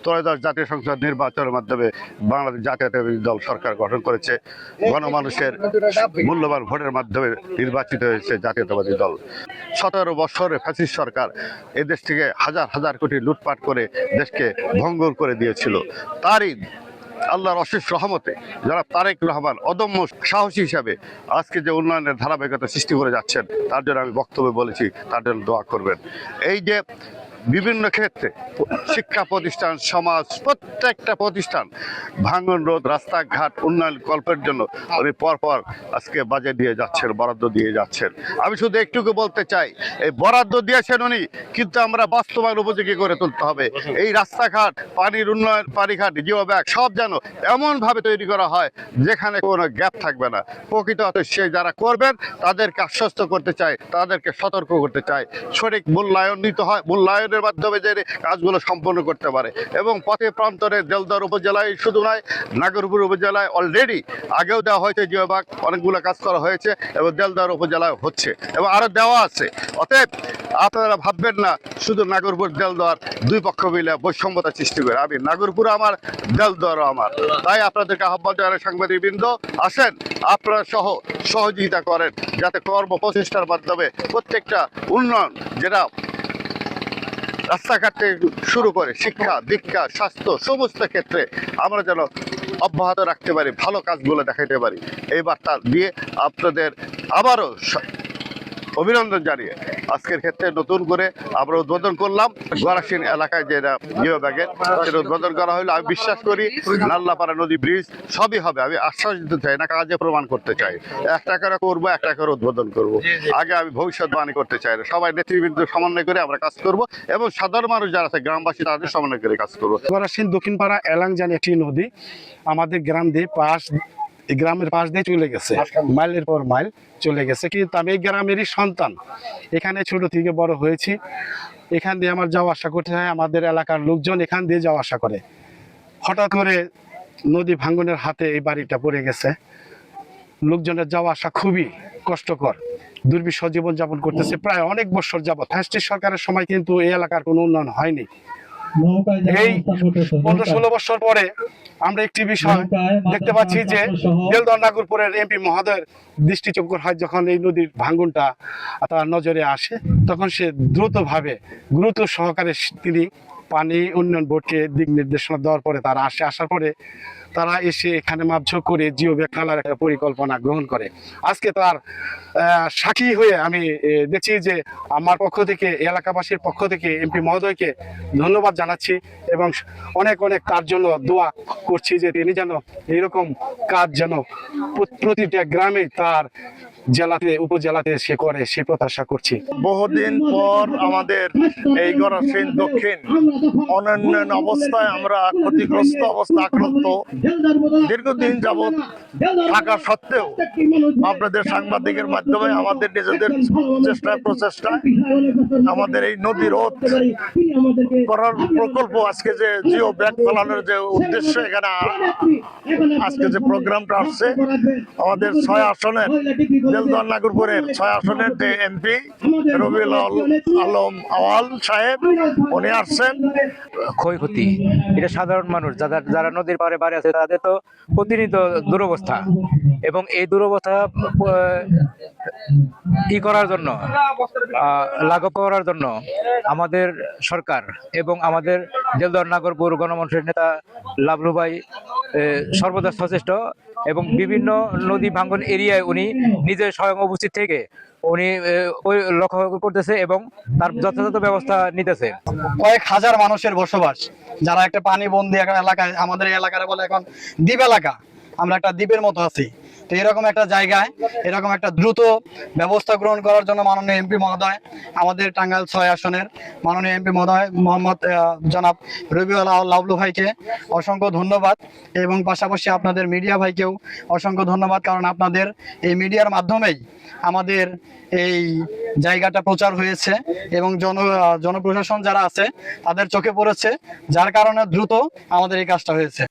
ত্রয়োদশ জাতীয় সংসদ নির্বাচনের মাধ্যমে বাংলাদেশ জাতীয়তাবাদী দল সরকার গঠন করেছে। গণমানুষের মূল্যবান ভোটের মাধ্যমে নির্বাচিত হয়েছে জাতীয়তাবাদী দল। 17 বছরে ফ্যাসিস্ট সরকার এদেশ থেকে হাজার হাজার কোটি লুটপাট করে দেশকে ভঙ্গুর করে দিয়েছিল। তারই আল্লাহর অশেষ রহমতে যারা তারেক রহমান অদম্য সাহসী হিসাবে আজকে যে উন্নয়নের ধারাবাহিকতা সৃষ্টি করে যাচ্ছেন, তার জন্য আমি বক্তব্যে বলেছি তার জন্য দোয়া করবেন। এই যে বিভিন্ন ক্ষেত্রে শিক্ষা প্রতিষ্ঠান, সমাজ, প্রত্যেকটা প্রতিষ্ঠান ভাঙন রোধ, রাস্তাঘাট উন্নয়ন কল্পের জন্য উনি পরপর আজকে বাজেট দিয়ে যাচ্ছেন, বরাদ্দ দিয়ে যাচ্ছেন। আমি শুধু একটুকু বলতে চাই, এই বরাদ্দ দিয়েছেন উনি, কিন্তু আমরা বাস্তবায়ন উপযোগী করে তুলতে হবে। এই রাস্তাঘাট, পানির উন্নয়ন, পানিঘাট, জিও ব্যাগ সব যেন এমনভাবে তৈরি করা হয় যেখানে কোনো গ্যাপ থাকবে না। প্রকৃত অর্থে সে যারা করবেন তাদেরকে আশ্বস্ত করতে চাই, তাদেরকে সতর্ক করতে চাই, সঠিক মূল্যায়ন নিতে হয়, মূল্যায়নের মাধ্যমে যে কাজগুলো সম্পন্ন করতে পারে। এবং পথে প্রান্তরে দেলদার উপজেলায় শুধু নয়, নাগরপুর উপজেলায় অলরেডি আগেও দেওয়া হয়েছে জিওবাগ, অনেকগুলো কাজ করা হয়েছে এবং দেলদার উপজেলায় হচ্ছে এবং আরো দেওয়া আছে। অতএব আপনারা ভাববেন না শুধু নাগরপুর দেলদার দুই পক্ষ মিলে বৈষম্যতা সৃষ্টি করে। আমি নাগরপুর আমার, দেলদারও আমার। তাই আপনাদেরকে আহ্বান জানাই, সাংবাদিকবৃন্দ আসেন, আপনারা সহযোগিতা করেন যাতে কর্ম প্রচেষ্টার মাধ্যমে প্রত্যেকটা উন্নয়ন, যেটা রাস্তাঘাট থেকে শুরু করে শিক্ষা, দীক্ষা, স্বাস্থ্য সমস্ত ক্ষেত্রে আমরা যেন অব্যাহত রাখতে পারি, ভালো কাজগুলো দেখাতে পারি। এই বার্তা দিয়ে আপনাদের আবারও অভিনন্দন জানিয়ে আজকের ক্ষেত্রে নতুন করে আমরা উদ্বোধন করলাম গড়াসিন এলাকায় যেটা জিও ব্যাগের, সেটা উদ্বোধন করা হলো। আমি বিশ্বাস করি নাল্লাপাড়া নদী ব্রিজ সবই হবে। আমি আশ্বাস দিতে চাই না, কাজে প্রমাণ করতে চাই। একটা করে করবো, একটা করে উদ্বোধন করব। আগে আমি ভবিষ্যৎবাণী করতে চাই না। সবাই নেতৃবৃন্দ সমন্বয় করে আমরা কাজ করব এবং সাধারণ মানুষ যারা আছে, গ্রামবাসী, তাদের সমন্বয় করে কাজ করবো। গড়াসিন দক্ষিণপাড়া এলাংজানি একটি নদী আমাদের গ্রাম দিয়ে গ্রামের পাশ দিয়ে চলে গেছে, মাইলের পর মাইল চলে গেছে। কিন্তু আমি এই গ্রামেরই সন্তান, এখানে ছোট থেকে বড় হয়েছি। এখান দিয়ে আমার যাওয়া আসা করতে হয়, আমাদের এলাকার লোকজন এখান দিয়ে যাওয়া আসা করে। হঠাৎ করে নদী ভাঙ্গনের হাতে এই বাড়িটা পড়ে গেছে। লোকজনের যাওয়া আসা খুবই কষ্টকর, দুর্বিষহ জীবনযাপন করতেছে প্রায় অনেক বছর যাবৎ। ফ্যাসিস্ট সরকারের সময় কিন্তু এই এলাকার কোনো উন্নয়ন হয়নি। এই 15-16 বছর পরে আমরা একটি বিষয় দেখতে পাচ্ছি যে দেলদার নাগরপুরের এমপি মহোদয়ের দৃষ্টিচক্ষু হয়, যখন এই নদীর ভাঙ্গনটা তার নজরে আসে, তখন সে দ্রুতভাবে গুরুত্ব সহকারে তিনি পানি উন্নয়ন বোর্ডকে দিক নির্দেশনা দেওয়ার পরে তারা আসার পরে তারা এসে এখানে মাপঝোঁক করে জিও ব্যাগ ফেলার একটা পরিকল্পনা গ্রহণ করে। আজকে তার সাক্ষী হয়ে আমি দেখছি যে আমার পক্ষ থেকে, এলাকাবাসীর পক্ষ থেকে এমপি মহোদয়কে ধন্যবাদ জানাচ্ছি এবং অনেক অনেক তার জন্য দোয়া করছি যে তিনি যেন এইরকম কাজ যেন প্রতিটা গ্রামে, তার জেলাতে, উপজেলাতে সে করে, সে প্রত্যাশা করছি। বহুদিন পর আমাদের এই গড়াসিন দক্ষিণ অনন্য অবস্থায় আমরা ক্ষতিগ্রস্ত অবস্থা আক্রান্ত দীর্ঘদিন যাবৎ থাকা সত্ত্বেও আপনাদের সাংবাদিকের মাধ্যমে আমাদের নিজেদের প্রচেষ্টায় আমাদের এই নদী রোধ করার প্রকল্প, আজকে যে জিও ব্যাগ ফেলানোর যে উদ্দেশ্য, এখানে আজকে যে প্রোগ্রামটা আসছে, আমাদের 6 আসনের দেলদার নাগরপুরের 6 আসনের যে এমপি রবিউল আলম আওয়াল সাহেব, উনি আসছেন। ক্ষয়ক্ষতি, এটা সাধারণ মানুষ যারা নদীর পাড়ে বাড়ি আছে তাদের তো প্রতিনিয়ত দুরবস্থা, এবং এই দুরবস্থা করার জন্য, লাঘব করার জন্য আমাদের সরকার এবং আমাদের দেলদার নাগরপুর গণমানুষের নেতা লাবলু ভাই সর্বদা সচেষ্ট এবং বিভিন্ন নদী ভাঙ্গন এরিয়ায় উনি নিজে স্বয়ং উপস্থিত থেকে উনি লক্ষ্য করতেছে এবং তার যথাযথ ব্যবস্থা নিতেছে। কয়েক হাজার মানুষের বসবাস, যারা একটা পানিবন্দী একটা এলাকায়, আমাদের এলাকার বলে এখন দ্বীপ এলাকা, আমরা একটা দ্বীপের মতো আছি। তো এরকম একটা জায়গায় এরকম একটা দ্রুত ব্যবস্থা গ্রহণ করার জন্য মাননীয় এমপি মহোদয়, আমাদের টাঙ্গাইল 6 আসনের মাননীয় এমপি মহোদয় মোহাম্মদ জনাব রবিউল লাবলু ভাইকে অসংখ্য ধন্যবাদ এবং পাশাপাশি আপনাদের মিডিয়া ভাইকেও অসংখ্য ধন্যবাদ, কারণ আপনাদের এই মিডিয়ার মাধ্যমেই আমাদের এই জায়গাটা প্রচার হয়েছে এবং জনপ্রশাসন যারা আছে তাদের চোখে পড়েছে, যার কারণে দ্রুত আমাদের এই কাজটা হয়েছে।